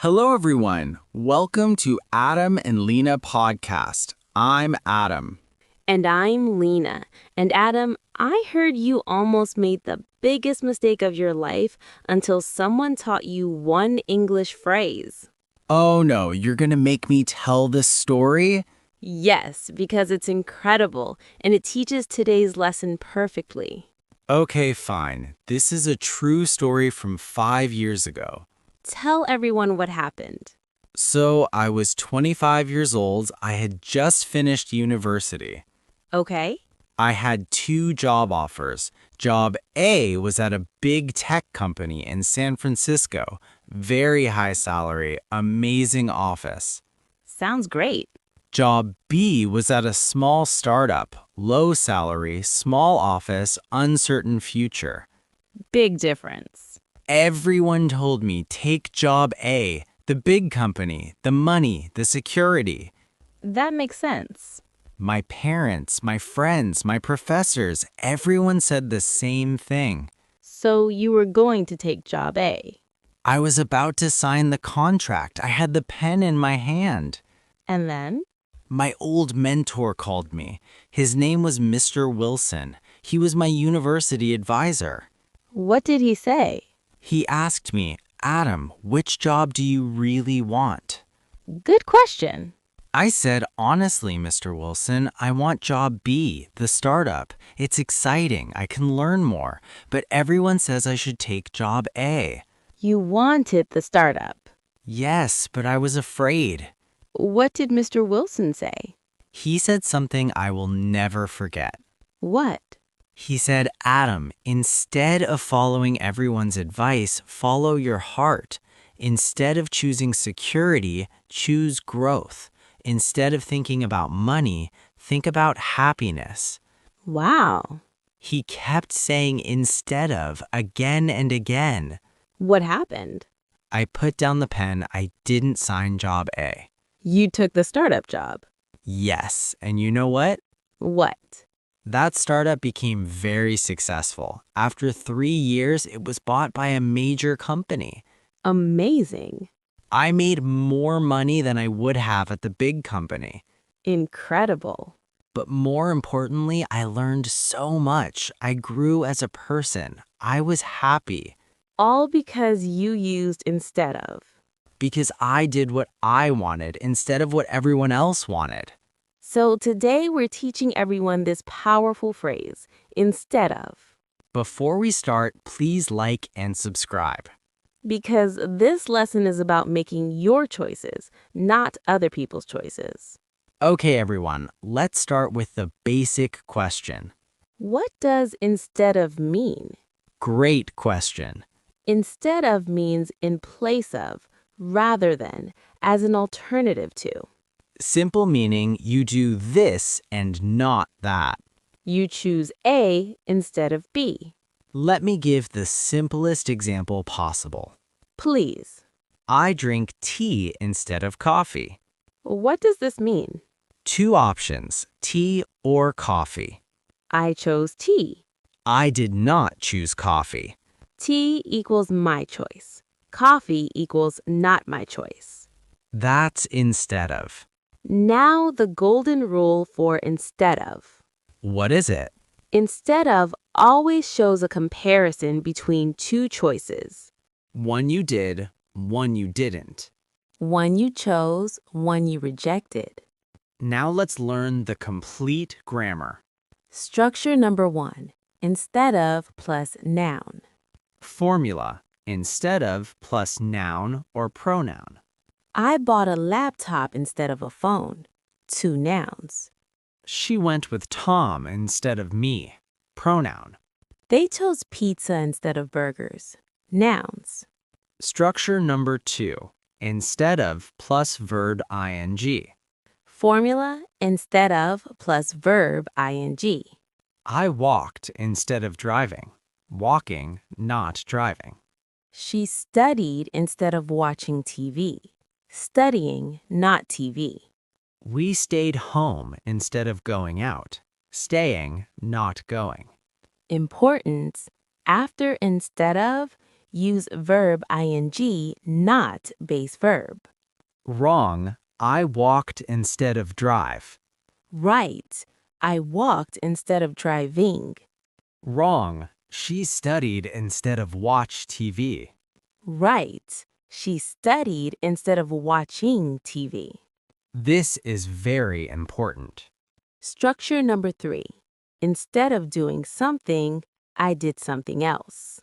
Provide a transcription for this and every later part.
Hello, everyone. Welcome to Adam and Lina podcast. I'm Adam. And I'm Lina. And Adam, I heard you almost made the biggest mistake of your life until someone taught you one English phrase. Oh no, you're gonna make me tell this story? Yes, because it's incredible and it teaches today's lesson perfectly. Okay, fine. This is a true story from 5 years ago. Tell everyone what happened. So I was 25 years old. I had just finished university. Okay? I had two job offers. Job A was at a big tech company in San Francisco. Very high salary, amazing office. Sounds great. Job B was at a small startup, low salary, small office, uncertain future. Big difference. Everyone told me take job A, the big company, the money, the security. That makes sense. My parents, my friends, my professors, everyone said the same thing. So you were going to take job A. I was about to sign the contract. I had the pen in my hand. And then? My old mentor called me. His name was Mr. Wilson. He was my university advisor. What did he say? He asked me, Adam, which job do you really want? Good question. I said, honestly, Mr. Wilson, I want job B, the startup. It's exciting. I can learn more. But everyone says I should take job A. You wanted the startup. Yes, but I was afraid. What did Mr. Wilson say? He said something I will never forget. What? He said, Adam, instead of following everyone's advice, follow your heart. Instead of choosing security, choose growth. Instead of thinking about money, think about happiness. Wow. He kept saying instead of again and again. What happened? I put down the pen. I didn't sign job A. You took the startup job. Yes, and you know what? What? That startup became very successful. After 3 years, it was bought by a major company. Amazing. I made more money than I would have at the big company. Incredible. But more importantly, I learned so much. I grew as a person. I was happy. All because you used instead of. Because I did what I wanted instead of what everyone else wanted. So today we're teaching everyone this powerful phrase, instead of. Before we start, please like and subscribe. Because this lesson is about making your choices, not other people's choices. Okay, everyone, let's start with the basic question. What does instead of mean? Great question. Instead of means in place of, rather than, as an alternative to. Simple meaning you do this and not that. You choose A instead of B. Let me give the simplest example possible. Please. I drink tea instead of coffee. What does this mean? Two options, tea or coffee. I chose tea. I did not choose coffee. Tea equals my choice. Coffee equals not my choice. That's instead of. Now the golden rule for instead of. What is it? Instead of always shows a comparison between two choices. One you did, one you didn't. One you chose, one you rejected. Now let's learn the complete grammar. Structure number 1. Instead of plus noun. Formula. Instead of plus noun or pronoun. I bought a laptop instead of a phone. 2 nouns. She went with Tom instead of me. Pronoun. They chose pizza instead of burgers. Nouns. Structure number 2. Instead of plus verb ing. Formula instead of plus verb ing. I walked instead of driving. Walking, not driving. She studied instead of watching TV. Studying, not TV. We stayed home instead of going out. Staying, not going. Importance. After instead of, Use verb ing, not base verb. Wrong. I walked instead of drive. Right. I walked instead of driving. Wrong. She studied instead of watched TV. Right. She studied instead of watching TV. This is very important. Structure number 3. Instead of doing something, I did something else.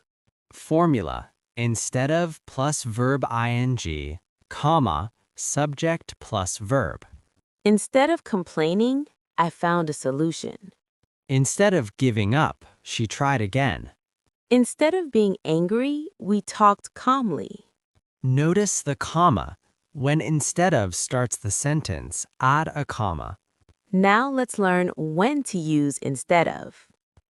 Formula. Instead of plus verb ing, comma, subject plus verb. Instead of complaining, I found a solution. Instead of giving up, she tried again. Instead of being angry, we talked calmly. Notice the comma. When instead of starts the sentence, add a comma. Now let's learn when to use instead of.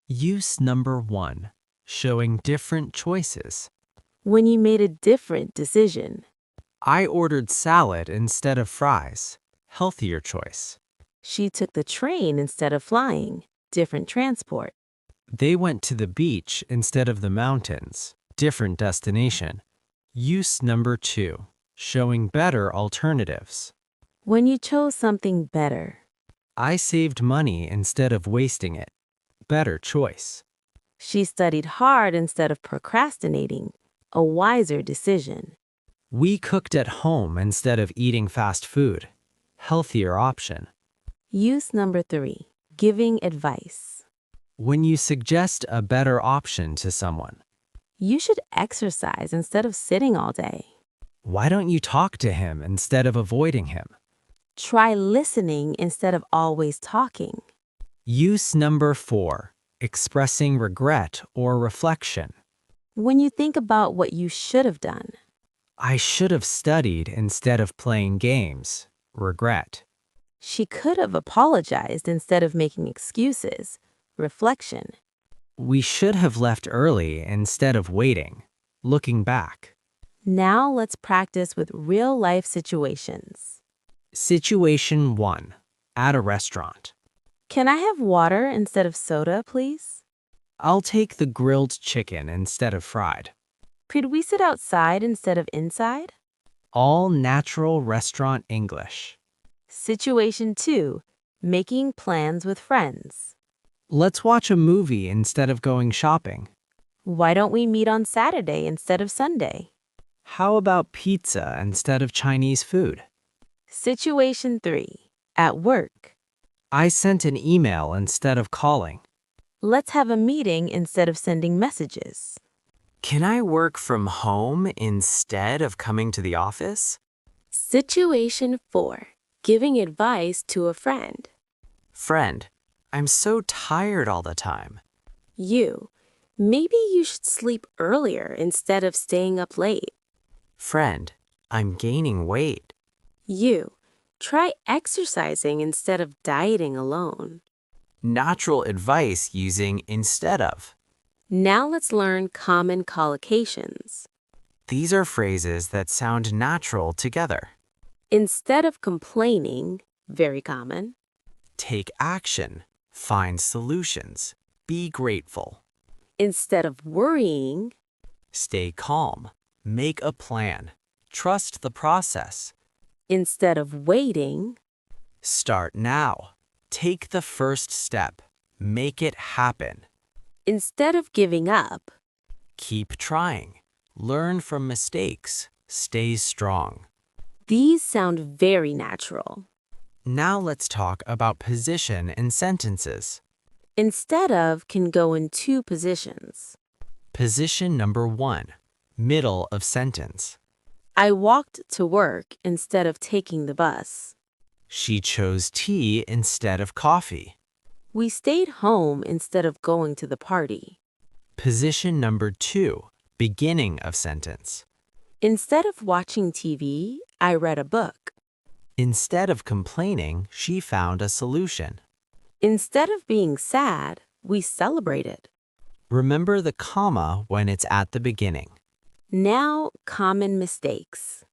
Use number 1. Showing different choices. When you made a different decision. I ordered salad instead of fries. Healthier choice. She took the train instead of flying. Different transport. They went to the beach instead of the mountains. Different destination. Use number 2. Showing better alternatives. When you chose something better. I saved money instead of wasting it. Better choice. She studied hard instead of procrastinating. A wiser decision. We cooked at home instead of eating fast food. Healthier option. Use number 3. Giving advice. When you suggest a better option to someone. You should exercise instead of sitting all day. Why don't you talk to him instead of avoiding him? Try listening instead of always talking. Use number 4. Expressing regret or reflection. When you think about what you should have done. I should have studied instead of playing games. Regret. She could have apologized instead of making excuses. Reflection. We should have left early instead of waiting. Looking back. Now let's practice with real-life situations. Situation 1. At a restaurant. Can I have water instead of soda, please? I'll take the grilled chicken instead of fried. Could we sit outside instead of inside? All natural restaurant English. Situation 2. Making plans with friends. Let's watch a movie instead of going shopping. Why don't we meet on Saturday instead of Sunday? How about pizza instead of Chinese food? Situation 3. At work. I sent an email instead of calling. Let's have a meeting instead of sending messages. Can I work from home instead of coming to the office? Situation 4. Giving advice to a friend. Friend, I'm so tired all the time. You. Maybe you should sleep earlier instead of staying up late. Friend, I'm gaining weight. You. Try exercising instead of dieting alone. Natural advice using instead of. Now let's learn common collocations. These are phrases that sound natural together. Instead of complaining, very common. Take action. Find solutions. Be grateful. Instead of worrying. Stay calm. Make a plan. Trust the process. Instead of waiting. Start now. Take the first step. Make it happen. Instead of giving up. Keep trying. Learn from mistakes. Stay strong. These sound very natural. Now let's talk about position in sentences. Instead of can go in 2 positions. Position number 1. Middle of sentence. I walked to work instead of taking the bus. She chose tea instead of coffee. We stayed home instead of going to the party. Position number 2. Beginning of sentence. Instead of watching TV, I read a book. Instead of complaining, she found a solution. Instead of being sad, we celebrated. Remember the comma when it's at the beginning. Now, common mistakes.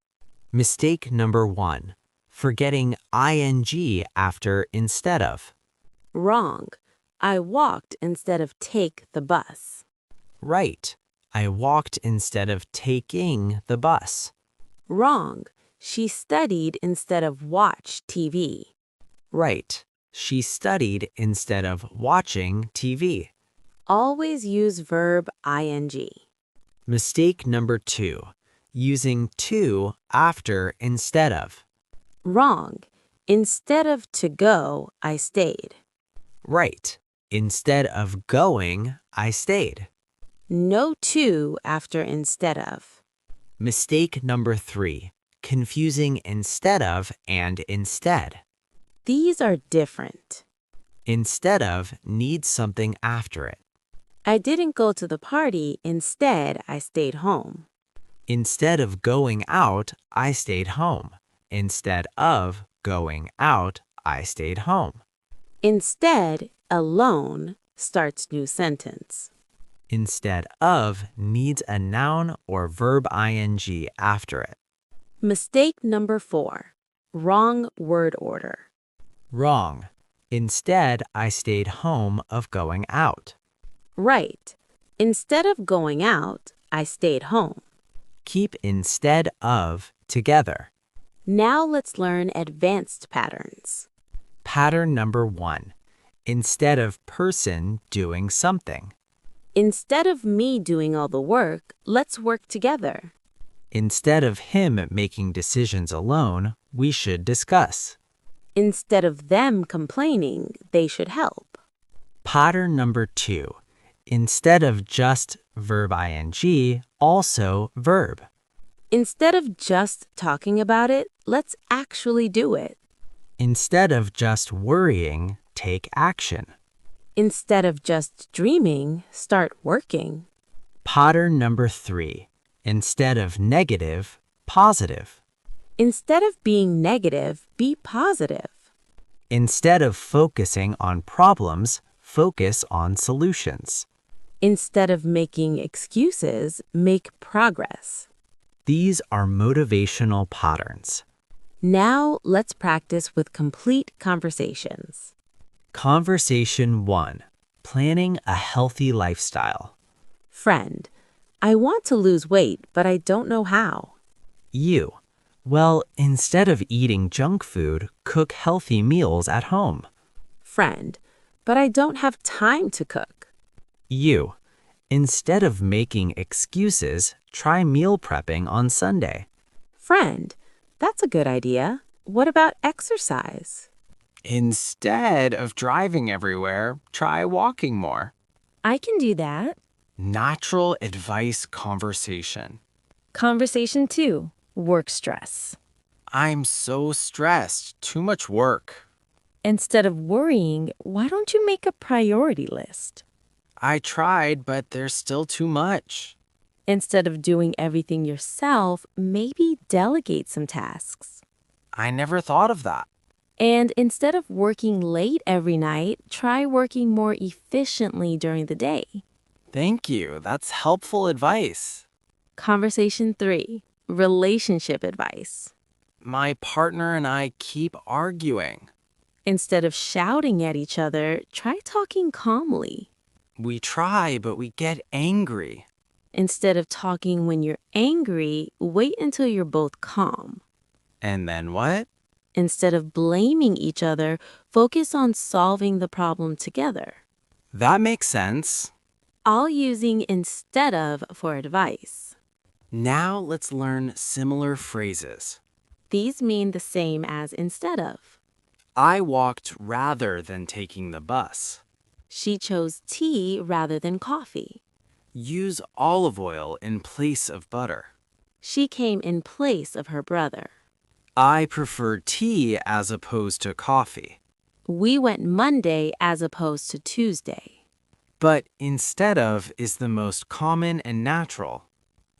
Mistake number 1. Forgetting ing after instead of. Wrong. I walked instead of take the bus. Right. I walked instead of taking the bus. Wrong. She studied instead of watched TV. Right. She studied instead of watching TV. Always use verb ing. Mistake number 2. Using to after instead of. Wrong. Instead of to go, I stayed. Right. Instead of going, I stayed. No to after instead of. Mistake number 3. Confusing instead of and instead. These are different. Instead of needs something after it. I didn't go to the party. Instead, I stayed home. Instead of going out, I stayed home. Instead of going out, I stayed home. Instead, alone starts new sentence. Instead of needs a noun or verb ing after it. Mistake number 4. Wrong word order. Wrong. Instead, I stayed home of going out. Right. Instead of going out, I stayed home. Keep instead of together. Now let's learn advanced patterns. Pattern number 1. Instead of person doing something. Instead of me doing all the work, let's work together. Instead of him making decisions alone, we should discuss. Instead of them complaining, they should help. Pattern number 2. Instead of just verb ing, also verb. Instead of just talking about it, let's actually do it. Instead of just worrying, take action. Instead of just dreaming, start working. Pattern number 3. Instead of negative, positive. Instead of being negative, be positive. Instead of focusing on problems, focus on solutions. Instead of making excuses, make progress. These are motivational patterns. Now let's practice with complete conversations. Conversation 1. Planning a healthy lifestyle. Friend, I want to lose weight, but I don't know how. You. Well, instead of eating junk food, cook healthy meals at home. Friend, but I don't have time to cook. You. Instead of making excuses, try meal prepping on Sunday. Friend, that's a good idea. What about exercise? Instead of driving everywhere, try walking more. I can do that. Natural advice conversation. Conversation 2. Work stress. I'm so stressed. Too much work. Instead of worrying, why don't you make a priority list? I tried, but there's still too much. Instead of doing everything yourself, maybe delegate some tasks. I never thought of that. And instead of working late every night, try working more efficiently during the day. Thank you. That's helpful advice. Conversation 3. Relationship advice. My partner and I keep arguing. Instead of shouting at each other, try talking calmly. We try, but we get angry. Instead of talking when you're angry, wait until you're both calm. And then what? Instead of blaming each other, focus on solving the problem together. That makes sense. All using instead of for advice. Now let's learn similar phrases. These mean the same as instead of. I walked rather than taking the bus. She chose tea rather than coffee. Use olive oil in place of butter. She came in place of her brother. I prefer tea as opposed to coffee. We went Monday as opposed to Tuesday. But instead of is the most common and natural.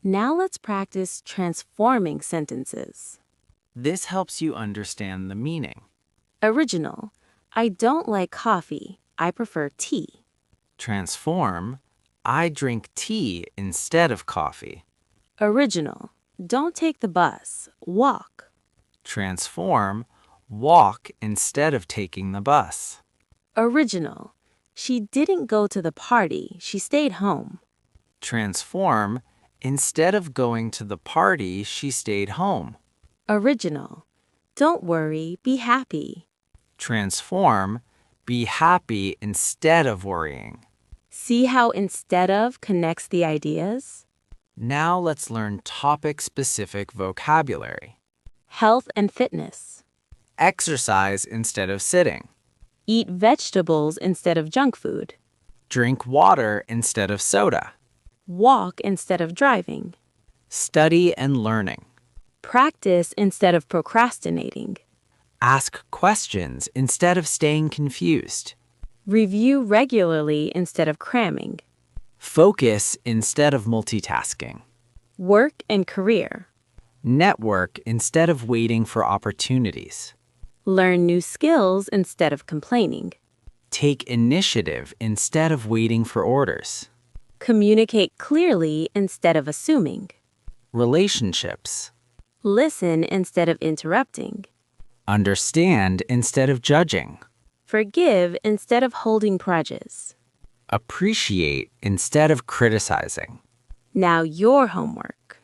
Now let's practice transforming sentences. This helps you understand the meaning. Original. I don't like coffee. I prefer tea. Transform. I drink tea instead of coffee. Original. Don't take the bus. Walk. Transform. Walk instead of taking the bus. Original. She didn't go to the party. She stayed home. Transform, instead of going to the party, she stayed home. Original. Don't worry, be happy. Transform, be happy instead of worrying. See how instead of connects the ideas? Now let's learn topic-specific vocabulary. Health and fitness. Exercise instead of sitting. Eat vegetables instead of junk food. Drink water instead of soda. Walk instead of driving. Study and learning. Practice instead of procrastinating. Ask questions instead of staying confused. Review regularly instead of cramming. Focus instead of multitasking. Work and career. Network instead of waiting for opportunities. Learn new skills instead of complaining. Take initiative instead of waiting for orders. Communicate clearly instead of assuming. Relationships. Listen instead of interrupting. Understand instead of judging. Forgive instead of holding grudges. Appreciate instead of criticizing. Now your homework.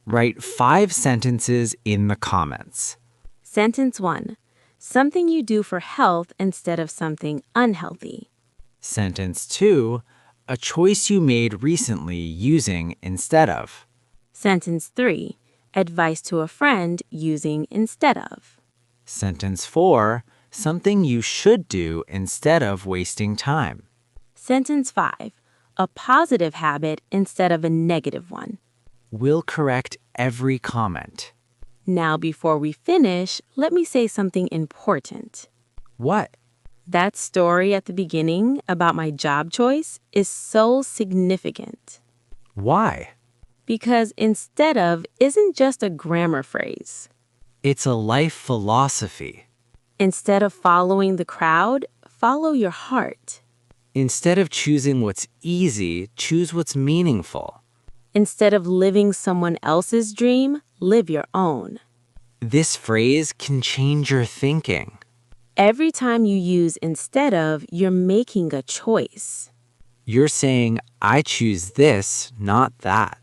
Write 5 sentences in the comments. Sentence 1. Something you do for health instead of something unhealthy. Sentence 2. A choice you made recently using instead of. Sentence 3. Advice to a friend using instead of. Sentence 4. Something you should do instead of wasting time. Sentence 5. A positive habit instead of a negative one. We'll correct every comment. Now, before we finish, let me say something important. What? That story at the beginning about my job choice is so significant. Why? Because instead of isn't just a grammar phrase. It's a life philosophy. Instead of following the crowd, follow your heart. Instead of choosing what's easy, choose what's meaningful. Instead of living someone else's dream, live your own. This phrase can change your thinking. Every time you use instead of, you're making a choice. You're saying, I choose this, not that.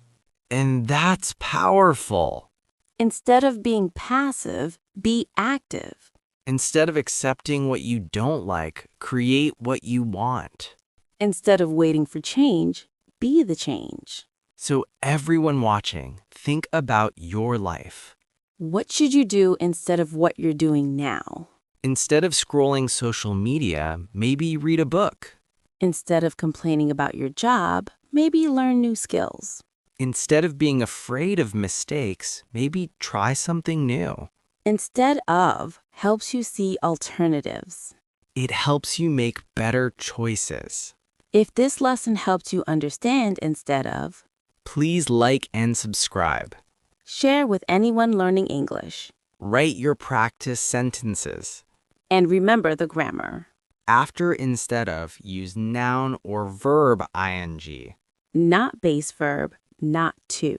And that's powerful. Instead of being passive, be active. Instead of accepting what you don't like, create what you want. Instead of waiting for change, be the change. So everyone watching, think about your life. What should you do instead of what you're doing now? Instead of scrolling social media, maybe read a book. Instead of complaining about your job, maybe learn new skills. Instead of being afraid of mistakes, maybe try something new. Instead of helps you see alternatives. It helps you make better choices. If this lesson helped you understand instead of, Please like and subscribe. share with anyone learning English. Write your practice sentences. And remember the grammar. After instead of, use noun or verb ing. Not base verb, not to.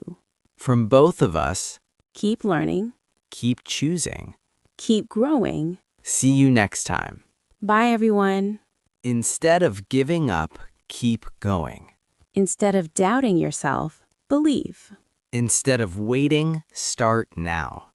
From both of us, Keep learning. keep choosing. Keep growing. See you next time. Bye, everyone. Instead of giving up, keep going. Instead of doubting yourself, believe. Instead of waiting, start now.